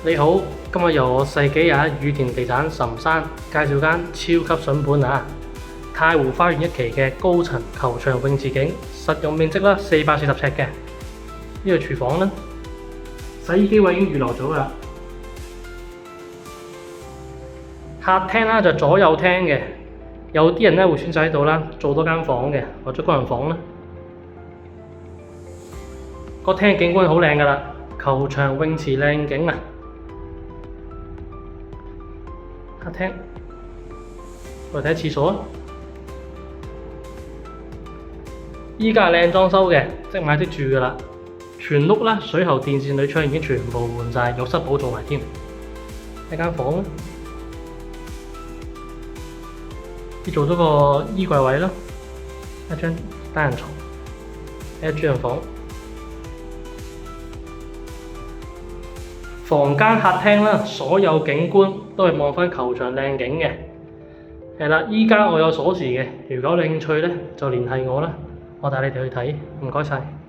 你好，今日由我世紀羽田地產岑生介紹間超級筍盤太湖花園一期嘅高層球場泳池景，實用面積440尺嘅。呢個廚房呢，洗衣機位已經預留咗㗎啦。客廳就左右廳嘅，有啲人會選擇喺度做多間房嘅，或者個人房啦。個廳景觀好靚㗎啦，球場泳池靚景啊！客廳，我哋睇廁所。依家係靚裝修嘅，即買即住㗎啦。全屋水喉、電線、鋁窗已經全部換晒，浴室寶做埋添。一間房啦，呢做咗個衣櫃位啦，一張單人床，一個主人房。房間客廳所有景觀都係望返球場靚景嘅。係啦，依家我有鎖匙嘅，如果有興趣就聯繫我啦，我帶你哋去睇。唔該晒。